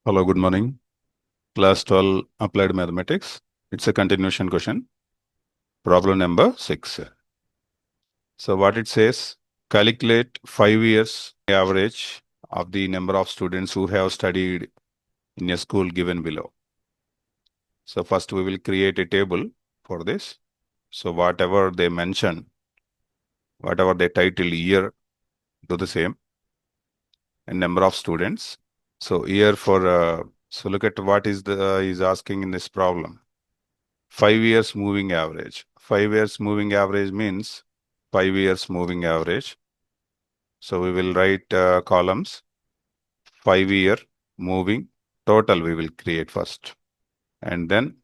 Hello, good morning. Class 12 Applied Mathematics. It's a continuation question. Problem number 6. So what it says, calculate 5 years average of the number of students who have studied in a school given below. So first we will create a table for this. So whatever they mention, whatever they title year, do the same. And number of students. So here so look at what is asking in this problem. 5 years moving average. 5 years moving average means 5 years moving average. So we will write columns. 5 year moving total we will create first. And then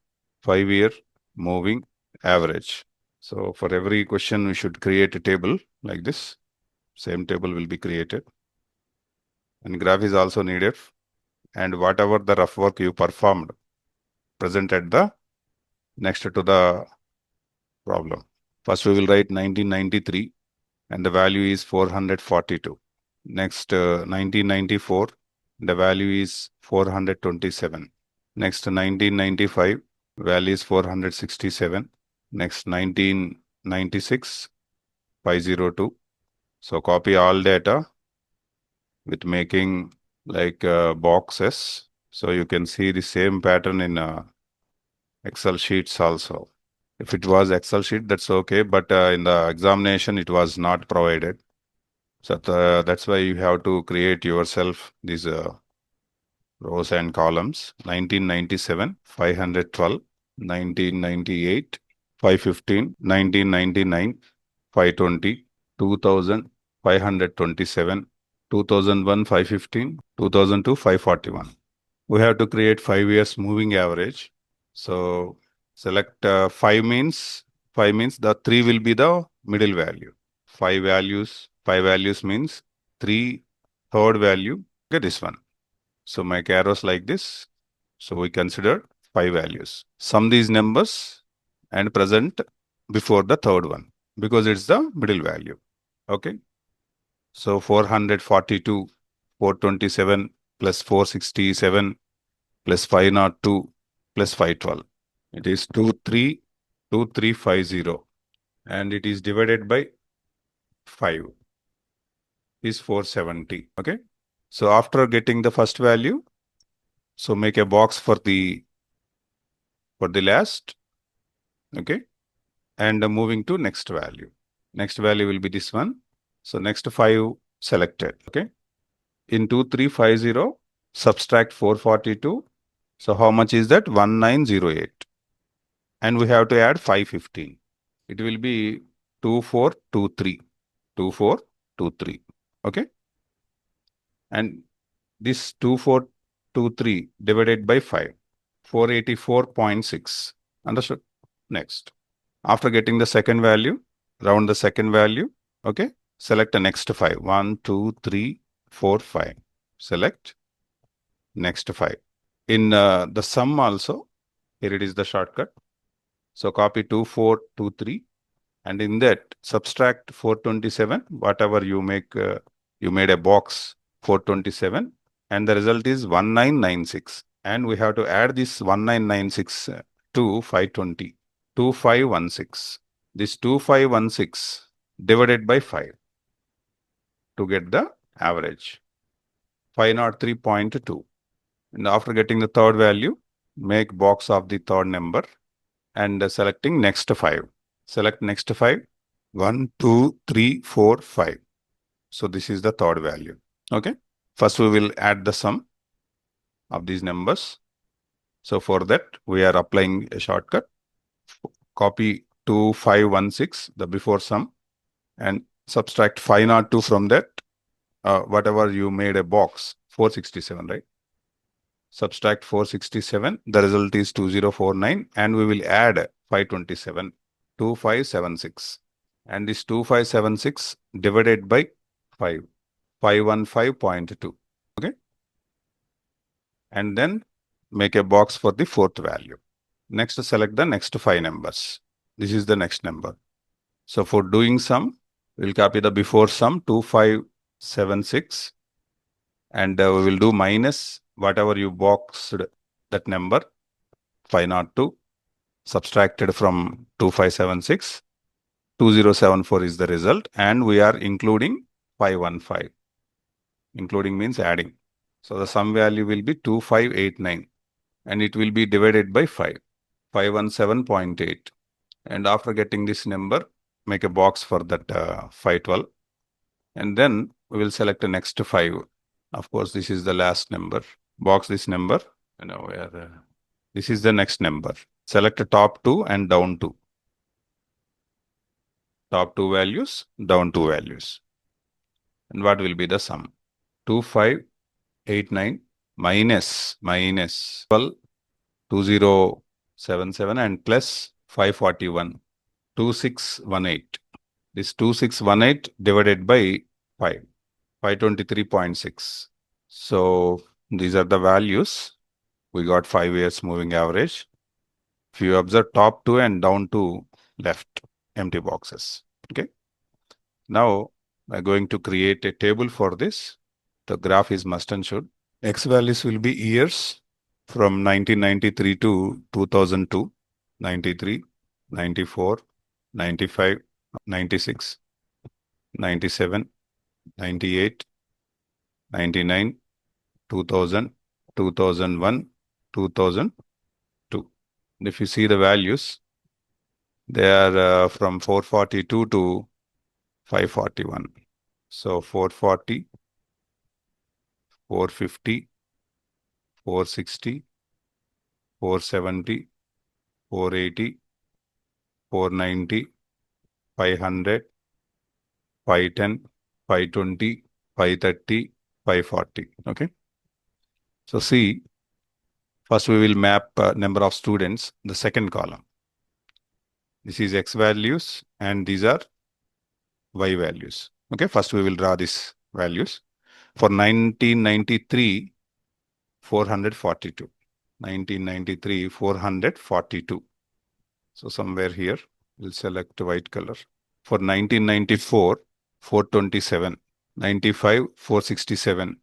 5 year moving average. So for every question we should create a table like this. Same table will be created. And graph is also needed. And whatever the rough work you performed, present at the next to the problem. First we will write 1993 and the value is 442. Next 1994, the value is 427. Next 1995, value is 467. Next 1996, 502. So copy all data with making like boxes. So you can see the same pattern in Excel sheets also. If it was Excel sheet, that's okay. But in the examination, it was not provided. So that's why you have to create yourself these rows and columns. 1997, 512, 1998, 515, 1999, 520, 2000, 527, 2001, 515, 2002, 541. We have to create 5 years moving average. So select 5 means the 3 will be the middle value. 5 values means 3 third value. Okay, this one. So make arrows like this. So we consider 5 values. Sum these numbers and present before the third one because it's the middle value. Okay. So 442, 427 plus 467 plus 502 plus 512. It is 232350 and it is divided by 5 is 470. Okay. So after getting the first value, so make a box for the last. Okay. And moving to next value. Next value will be this one. So next 5 selected. Okay. In 2350, subtract 442. So how much is that? 1908. And we have to add 515. It will be 2423. 2423. Okay. And this 2423 divided by 5. 484.6. Understood? Next. After getting the second value, round the second value. Okay. Select the next 5. 1, 2, 3, 4, 5. Select next 5. In the sum also, here it is the shortcut. So copy 2423 and in that subtract 427, whatever you make, you made a box 427 and the result is 1996. And we have to add this 1996 to 520, 2516. This 2516 divided by 5 to get the average, 503.2. And after getting the third value, make box of the third number and selecting next 5. Select next 5. 1, 2, 3, 4, 5. So this is the third value. Okay. First we will add the sum of these numbers. So for that we are applying a shortcut. Copy 2516, the before sum, and subtract 502 from that. Whatever you made a box, 467, right? Subtract 467, the result is 2049 and we will add 527, 2576. And this 2576 divided by 5, 515.2. Okay. And then make a box for the fourth value. Next, select the next 5 numbers. This is the next number. So for doing sum, we'll copy the before sum 2576 And we will do minus whatever you boxed that number 502 subtracted from 2576. 2074 is the result, and we are including 515. Including means adding. So the sum value will be 2589, and it will be divided by 5, 517.8. And after getting this number, make a box for that 512. And then we will select the next 5. Of course, this is the last number. Box this number. This is the next number. Select the top 2 and down 2. Top 2 values, down 2 values. And what will be the sum? 2589 minus 12, 2077 and plus 541, 2618. This 2618 divided by 5, 523.6. So these are the values. We got 5 years moving average. If you observe top 2 and down 2 left empty boxes. Okay. Now I'm going to create a table for this. The graph is must and should. X values will be years from 1993 to 2002, 93, 94, 95, 96, 97, 98, 99, 2000, 2001, 2002. If you see the values, they are from 442 to 541. So 440, 450, 460, 470, 480, 490, 500, 510, 520, 530, 540. Okay. So see, first we will map number of students, the second column. This is X values and these are Y values. Okay. First we will draw these values. For 1993, 442. 1993, 442. So somewhere here, we'll select white color. For 1994, 427. 95, 467.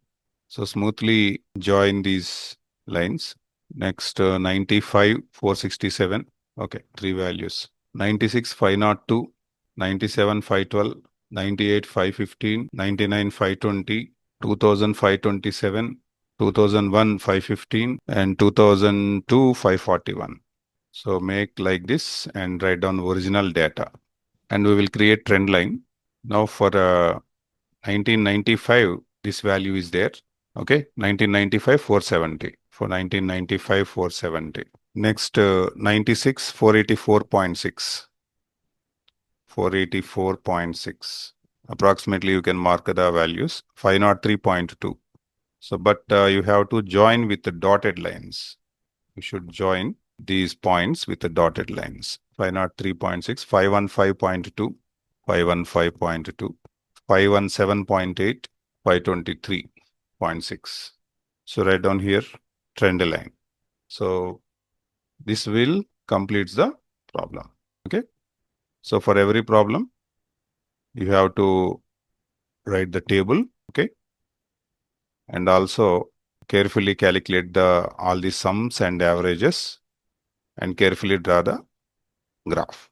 So smoothly join these lines. Next, 95, 467. Okay, 3 values. 96, 502. 97, 512. 98, 515. 99, 520. 2000, 527. 2001, 515. And 2002, 541. So make like this and write down original data. And we will create trend line. Now for 1995, this value is there. Okay, 1995, 470. For 1995, 470. Next, 96, 484.6. 484.6. Approximately you can mark the values. 503.2. So, but you have to join with the dotted lines. You should join these points with the dotted lines. 503.6, 515.2, 515.2, 517.8, 523.6. So write down here trend line. So this will complete the problem. Okay. So for every problem, you have to write the table. Okay. And also carefully calculate all the sums and averages and carefully draw the graph.